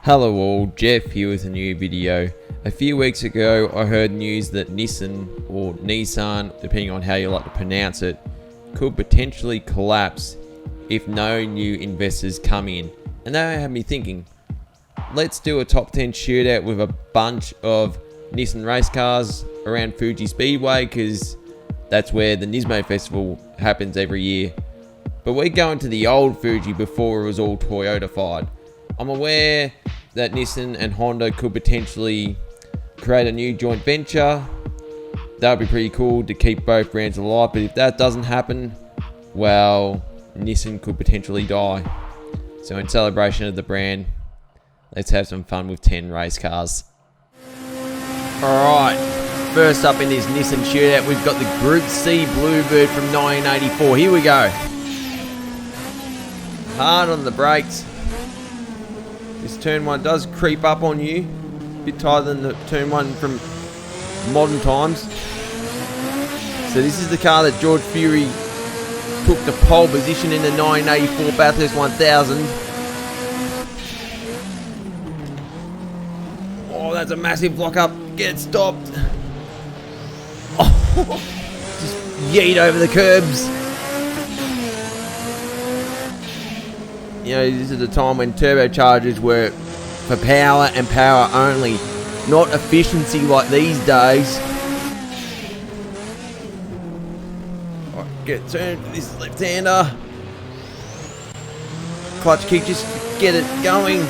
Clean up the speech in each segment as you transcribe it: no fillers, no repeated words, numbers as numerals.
Hello all, Jeff here with a new video. A few weeks ago I heard news that Nissan, or Nissan, depending on how you like to pronounce it, could potentially collapse if no new investors come in. And that had me thinking, let's do a top 10 shootout with a bunch of Nissan race cars around Fuji Speedway, because that's where the Nismo Festival happens every year. But we're going to the old Fuji before it was all Toyota-fied. I'm aware that Nissan and Honda could potentially create a new joint venture. That would be pretty cool to keep both brands alive, but if that doesn't happen, well, Nissan could potentially die. So in celebration of the brand, let's have some fun with 10 race cars. Alright, first up in this Nissan shootout, we've got the Group C Bluebird from 1984. Here we go. Hard on the brakes. This turn one does creep up on you. A bit tighter than the turn one from modern times. So this is the car that George Fury took the pole position in the 1984 Bathurst 1000. Oh, that's a massive block up. Get stopped. Oh, just yeet over the curbs. You know, this is the time when turbochargers were for power and power only, not efficiency like these days. Alright, get turned for this left-hander. Clutch kick, just get it going.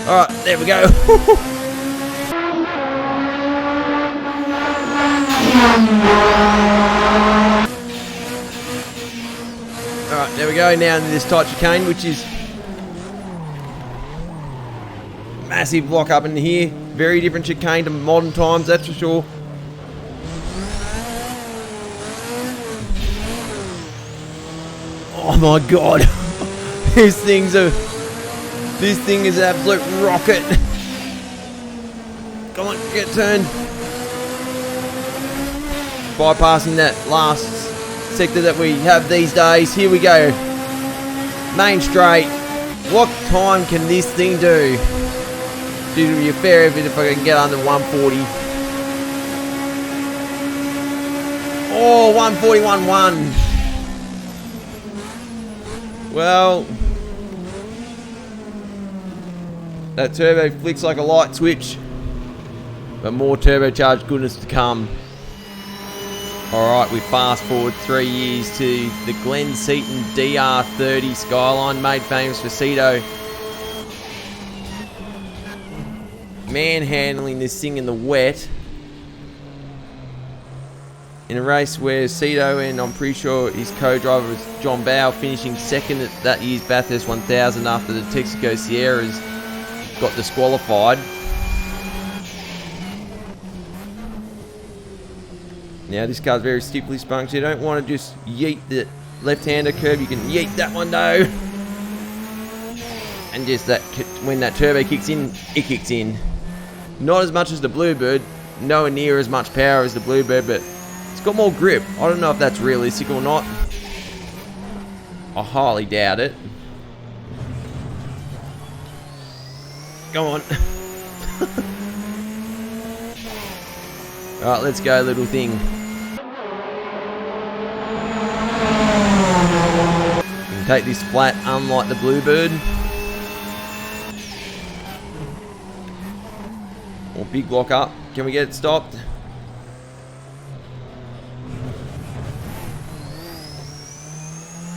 Alright, there we go. Alright, there we go, now into this tight chicane, which is massive block up in here. Very different chicane to modern times, that's for sure. Oh my god. This thing is an absolute rocket. Come on, get turned. Bypassing that last sector that we have these days. Here we go. Main straight. What time can this thing do? Do me a fair effort if I can get under 140. Oh, 141.1. Well, that turbo flicks like a light switch, but more turbocharged goodness to come. Alright, we fast forward 3 years to the Glen Seaton DR30 Skyline, made famous for Assetto. Manhandling this thing in the wet. In a race where Assetto and I'm pretty sure his co-driver was John Bowe, finishing second at that year's Bathurst 1000 after the Texaco Sierras got disqualified. Now this car's very stiffly spun, so you don't want to just yeet the left-hander curve. You can yeet that one though. And just that, when that turbo kicks in, it kicks in. Not as much as the Bluebird, nowhere near as much power as the Bluebird, but it's got more grip. I don't know if that's realistic or not. I highly doubt it. Come on. Alright, let's go, little thing. You can take this flat, unlike the Bluebird. Or big block up. Can we get it stopped?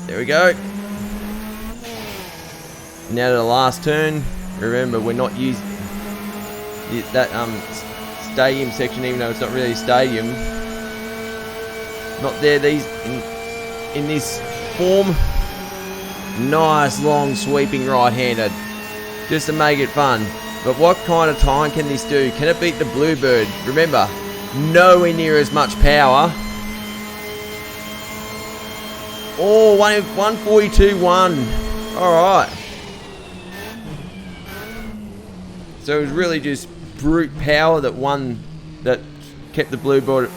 There we go. Now to the last turn. Remember, we're not using that stadium section, even though it's not really a stadium. Not there. These in this form. Nice long sweeping right-hander, just to make it fun. But what kind of time can this do? Can it beat the Bluebird? Remember, nowhere near as much power. Oh, 142.1. Alright. So it was really just brute power that kept the Bluebird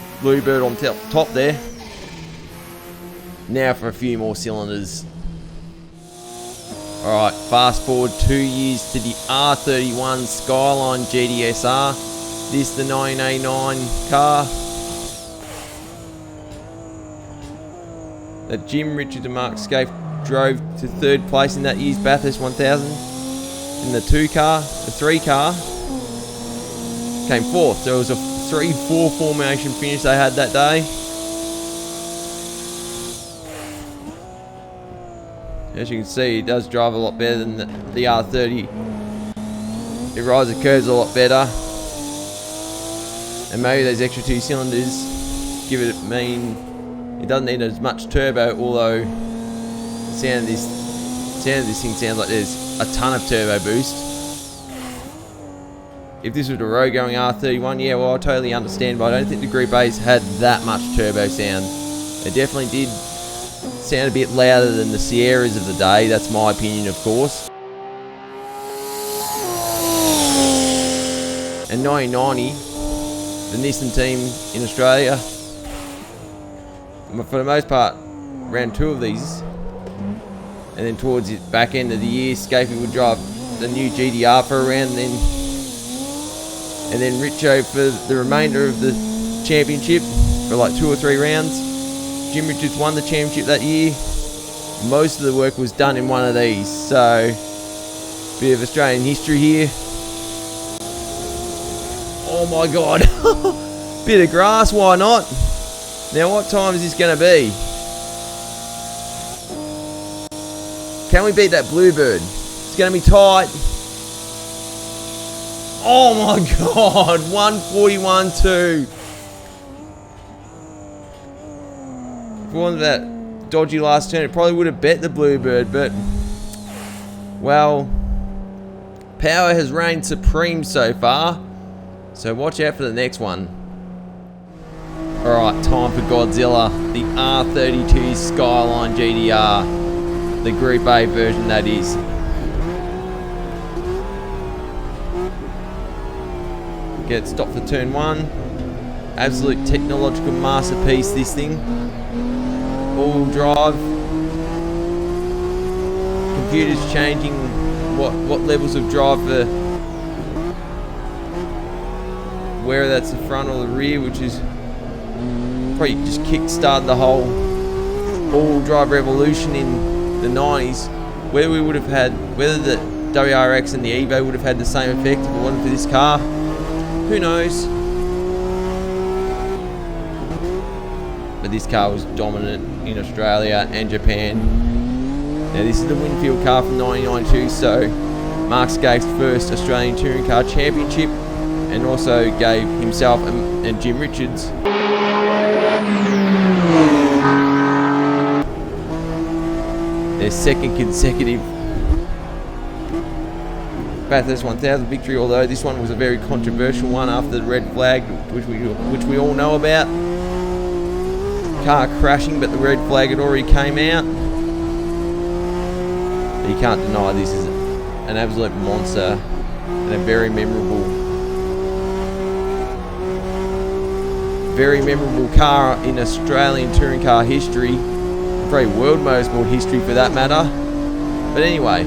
on top there. Now for a few more cylinders. Alright, fast forward 2 years to the R31 Skyline GTSR. This the 1989 car that Jim Richards and Mark Scaife drove to 3rd place in that year's Bathurst 1000. In the 3 car came 4th. So it was a 3-4 formation finish they had that day. As you can see, it does drive a lot better than the R30. It rides the curves a lot better. And maybe those extra 2 cylinders give it it doesn't need as much turbo, although the sound of this thing sounds like there's a ton of turbo boost. If this was a road going R31, yeah, well, I totally understand, but I don't think the Group A's had that much turbo sound. It definitely did sound a bit louder than the Sierras of the day. That's my opinion, of course. And 1990, the Nissan team in Australia, for the most part, ran 2 of these. And then towards the back end of the year, Scaife would drive the new GTR for a round, and then Richo for the remainder of the championship for like 2 or 3 rounds. Jim Richards won the championship that year. Most of the work was done in one of these, so bit of Australian history here. Oh my god, bit of grass, why not? Now what time is this going to be? Can we beat that Bluebird? It's going to be tight. Oh my god, 141.2. If it wasn't that dodgy last turn, it probably would have bet the Bluebird, but, well, power has reigned supreme so far, so watch out for the next one. Alright, time for Godzilla, the R32 Skyline GTR, the Group A version that is. Get stopped for turn 1. Absolute technological masterpiece, this thing. All drive. Computers changing what levels of drive for whether that's the front or the rear, which is probably just kick-started the whole all drive revolution in the 90s. Whether the WRX and the Evo would have had the same effect if it wasn't for this car, who knows? But this car was dominant in Australia and Japan. Now this is the Winfield car from 1992, so Mark Scaife's first Australian touring car championship, and also gave himself and Jim Richards their second consecutive Bathurst 1000 victory, although this one was a very controversial one after the red flag, which we all know about. Car crashing, but the red flag had already came out. But you can't deny this is an absolute monster and a very memorable car in Australian touring car history, probably world motorsport history for that matter. But anyway,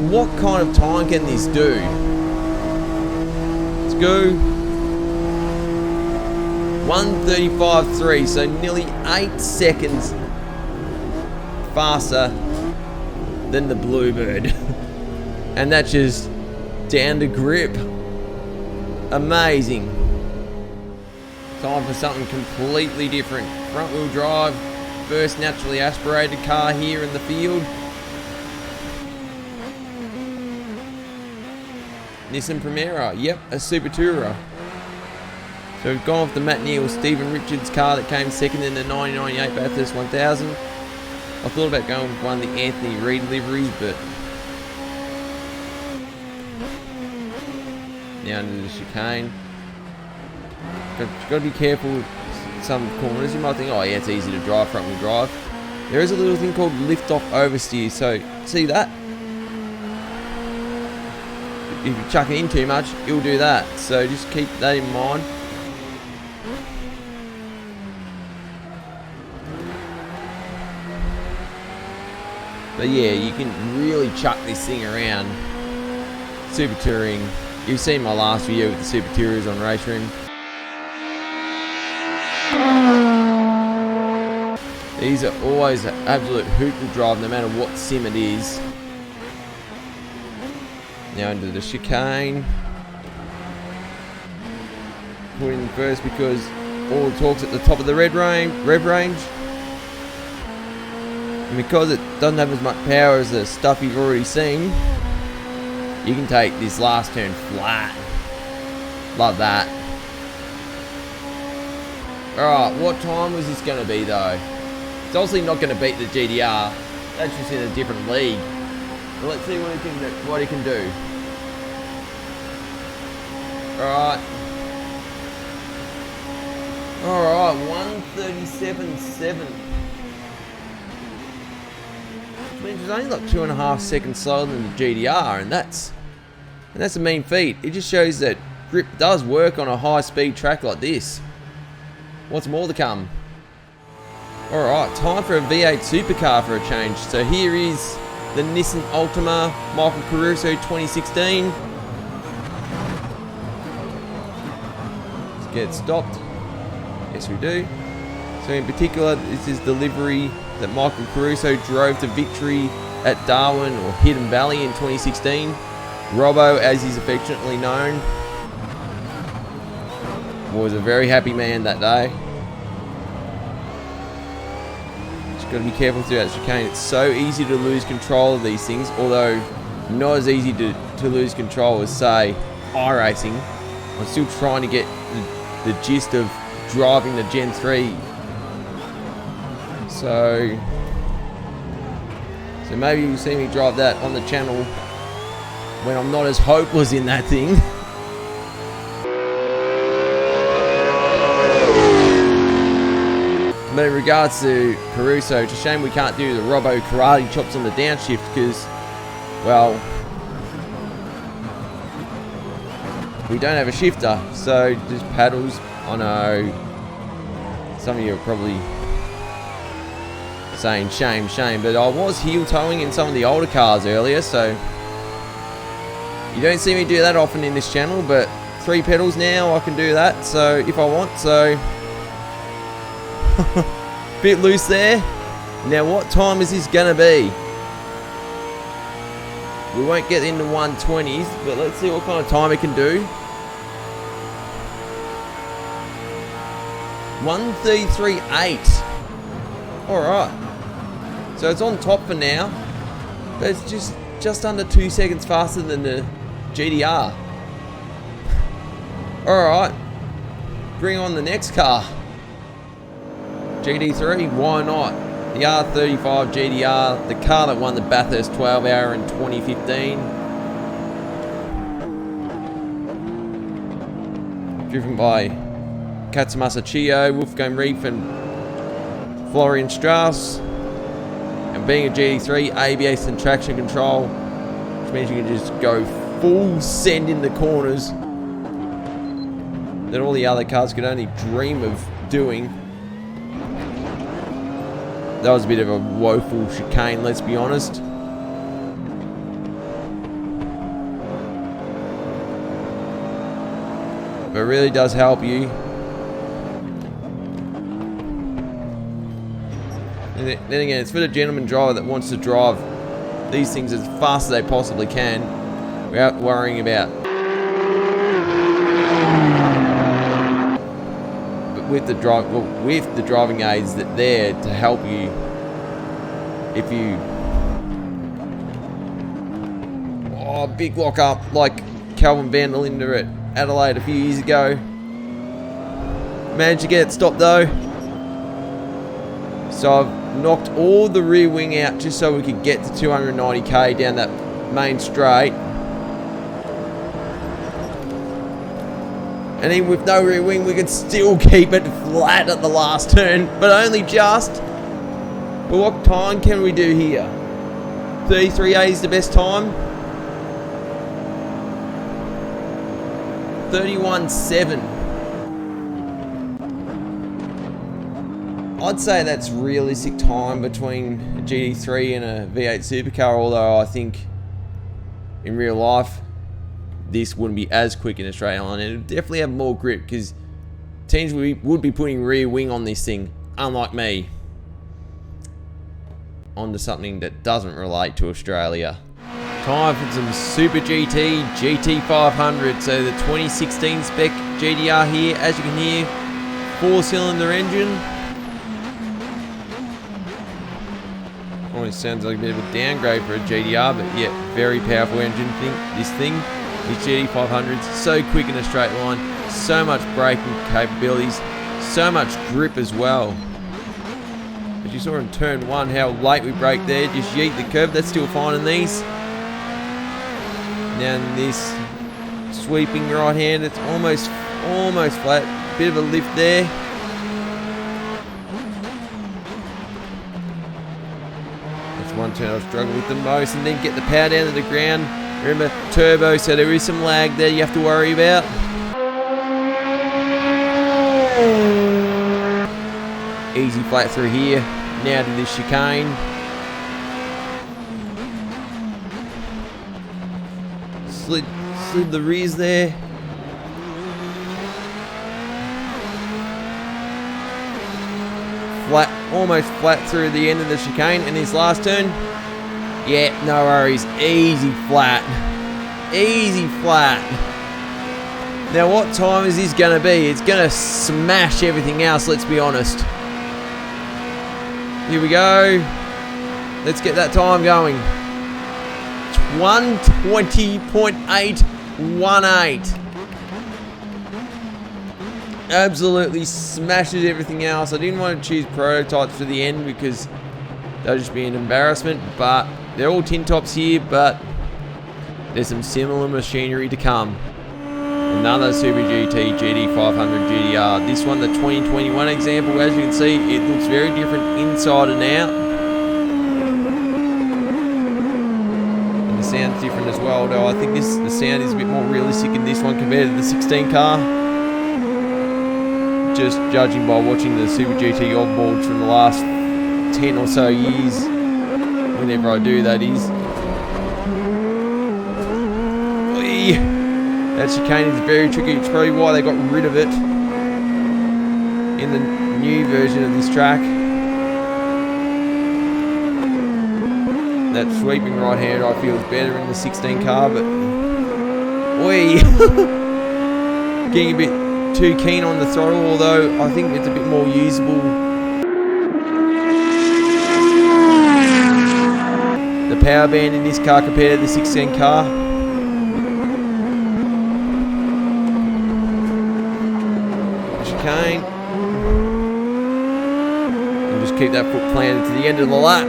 what kind of time can this do? Let's go 1:35.3, so nearly 8 seconds faster than the Bluebird. And that's just down to grip. Amazing. Time for something completely different. Front wheel drive, first naturally aspirated car here in the field. Nissan Primera, yep, a Super Tourer. So we've gone off the Matt Neal, Stephen Richards car that came second in the 1998 Bathurst 1000. I thought about going with one of the Anthony Reid liveries, but now into the chicane. Got to be careful with some corners. You might think, oh yeah, it's easy to drive, front wheel drive. There is a little thing called lift off oversteer, so see that? If you chuck it in too much, it'll do that. So just keep that in mind. But But yeah, you can really chuck this thing around. Super Touring. You've seen my last video with the Super Tourers on Race Room. These are always an absolute hoot to drive, no matter what sim it is. Now into the chicane. Put in first because all the torque's at the top of the rev range. And because it doesn't have as much power as the stuff you've already seen, you can take this last turn flat. Love that. Alright, what time was this going to be though? It's obviously not going to beat the GDR. That's just in a different league. But let's see what he can do. Alright. Alright, 1:37.7. Which means it's only like 2.5 seconds slower than the GDR, and that's a mean feat. It just shows that grip does work on a high speed track like this. What's more to come? Alright, time for a V8 supercar for a change. So here is the Nissan Altima Michael Caruso 2016. Let's get stopped. Yes, we do. So in particular, this is the livery that Michael Caruso drove to victory at Darwin or Hidden Valley in 2016. Robbo, as he's affectionately known, was a very happy man that day. Just got to be careful through that chicane. It's so easy to lose control of these things, although not as easy to lose control as, say, iRacing. I'm still trying to get the gist of driving the Gen 3. So maybe you'll see me drive that on the channel when I'm not as hopeless in that thing. But in regards to Caruso, it's a shame we can't do the Robbo karate chops on the downshift because, well, we don't have a shifter, so just paddles. I know some of you are probably saying shame, but I was heel towing in some of the older cars earlier, so you don't see me do that often in this channel, but 3 pedals now I can do that, so if I want. So bit loose there. Now what time is this gonna be? We won't get into 120s, but let's see what kind of time it can do. 1:33.8. Alright. So it's on top for now, but it's just under 2 seconds faster than the GDR. Alright. Bring on the next car. GD3, why not? The R35 GDR, the car that won the Bathurst 12 Hour in 2015. Driven by Katsumasa Chiyo, Wolfgang Reif and Florian Strauss. And being a GD3, ABS and traction control, which means you can just go full send in the corners that all the other cars could only dream of doing. That was a bit of a woeful chicane, let's be honest. But it really does help you. And then again, it's for the gentleman driver that wants to drive these things as fast as they possibly can without worrying about. But with the driving aids that there to help you if you big lock up like Calvin Van der Linde at Adelaide a few years ago. Managed to get it stopped though. So I've knocked all the rear wing out just so we could get to 290k down that main straight. And even with no rear wing, we could still keep it flat at the last turn, but only just. But what time can we do here? 33A is the best time. 31.7. I'd say that's realistic time between a GT3 and a V8 supercar, although I think in real life this wouldn't be as quick in Australia, and it would definitely have more grip because teams would be putting rear wing on this thing, unlike me. Onto something that doesn't relate to Australia. Time for some Super GT GT500. So the 2016 spec GTR here, as you can hear, 4-cylinder engine. Almost sounds like a bit of a downgrade for a GTR, but yeah, very powerful engine. This GT500's so quick in a straight line, so much braking capabilities, so much grip as well. As you saw in turn 1, how late we brake there, just yeet the curb, that's still fine in these. Now in this sweeping right hand, it's almost flat, bit of a lift there. That's one turn I've struggled with the most, and then get the power down to the ground. Remember, turbo, so there is some lag there you have to worry about. Easy flat through here. Now to this chicane. Slid the rears there. Flat, almost flat through the end of the chicane, and this last turn. Yeah, no worries. Easy flat. Easy flat. Now what time is this going to be? It's going to smash everything else, let's be honest. Here we go. Let's get that time going. 120.818. Absolutely smashes everything else. I didn't want to choose prototypes for the end because that would just be an embarrassment, but they're all tin tops here, but there's some similar machinery to come. Another Super GT GT500 GTR. This one, the 2021 example, as you can see, it looks very different inside and out. And the sound's different as well, though I think the sound is a bit more realistic in this one compared to the 16 car. Just judging by watching the Super GT oddboards from the last 10 or so years, whenever I do, that is. That chicane is very tricky. It's probably why they got rid of it in the new version of this track. That sweeping right hand I feel is better in the 16 car, but getting a bit too keen on the throttle, although I think it's a bit more usable. The power band in this car compared to the 16 car. Chicane. And just keep that foot planted to the end of the lap.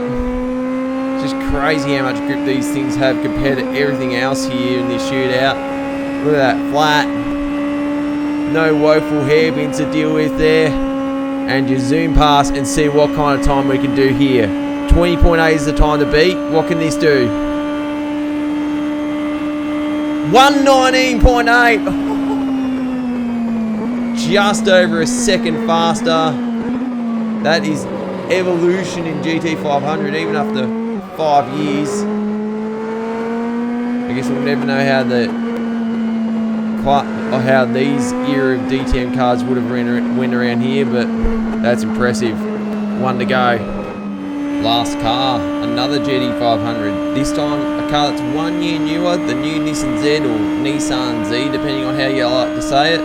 It's just crazy how much grip these things have compared to everything else here in this shootout. Look at that, flat. No woeful hairpins to deal with there. And just zoom past and see what kind of time we can do here. 20.8 is the time to beat. What can this do? 119.8. Just over a second faster. That is evolution in GT500, even after 5 years. I guess we'll never know how these era of DTM cars would have went around here, but that's impressive. One to go. Last car, another GT500. This time a car that's 1 year newer, the new Nissan Z or Nissan Z, depending on how you like to say it.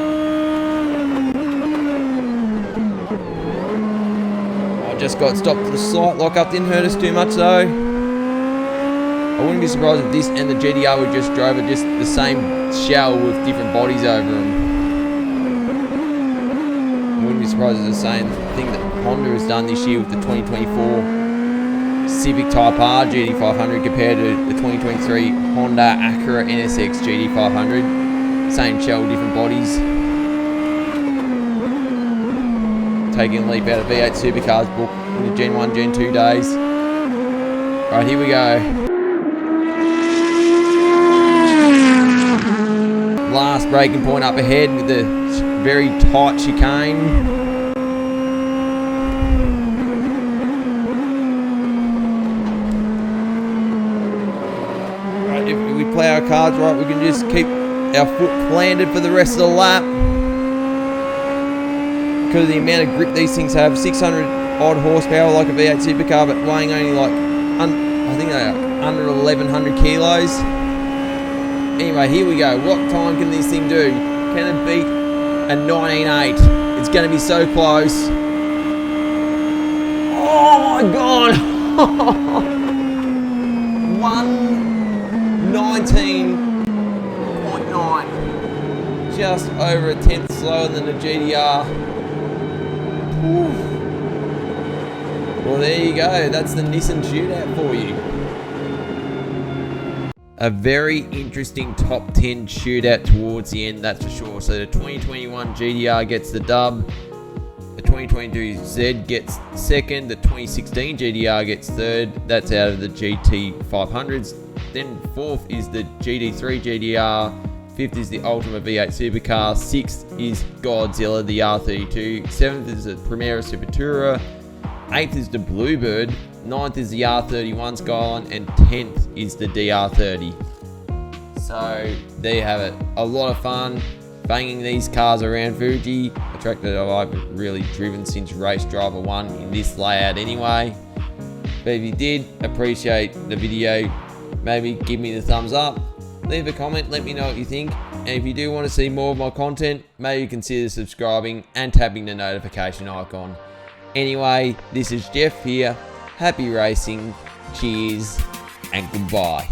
Just got stopped for the slight lockup, didn't hurt us too much though. I wouldn't be surprised if this and the GTR we just drove are just the same shell with different bodies over them. I wouldn't be surprised if it's the same thing that Honda has done this year with the 2024 Civic Type R GT500 compared to the 2023 Honda Acura NSX GT500. Same shell, different bodies. Taking a leap out of V8 Supercars book in the Gen 1, Gen 2 days. Right, here we go. Last braking point up ahead with the very tight chicane. our cards right, we can just keep our foot planted for the rest of the lap. Because of the amount of grip these things have, 600 odd horsepower like a V8 supercar, but weighing only like, I think they're under 1,100 kilos. Anyway, here we go. What time can this thing do? Can it beat a 19.8? It's going to be so close. Oh my god! 119.9. Just over a tenth slower than the GDR. Whew. Well, there you go. That's the Nissan Shootout for you. A very interesting top 10 shootout towards the end, that's for sure. So the 2021 GDR gets the dub. The 2022 Z gets second. The 2016 GDR gets third. That's out of the GT 500s. Then fourth is the GT3 GDR. Fifth is the Ultimate V8 Supercar. Sixth is Godzilla, the R32. Seventh is the Primera Supertura. Eighth is the Bluebird. Ninth is the R31 Skyline. And 10th is the DR30. So there you have it. A lot of fun banging these cars around Fuji. A track that I've really driven since Race Driver 1 in this layout anyway. But if you did appreciate the video, maybe give me the thumbs up. Leave a comment, let me know what you think. And if you do want to see more of my content, maybe consider subscribing and tapping the notification icon. Anyway, this is Jeff here. Happy racing, cheers, and goodbye.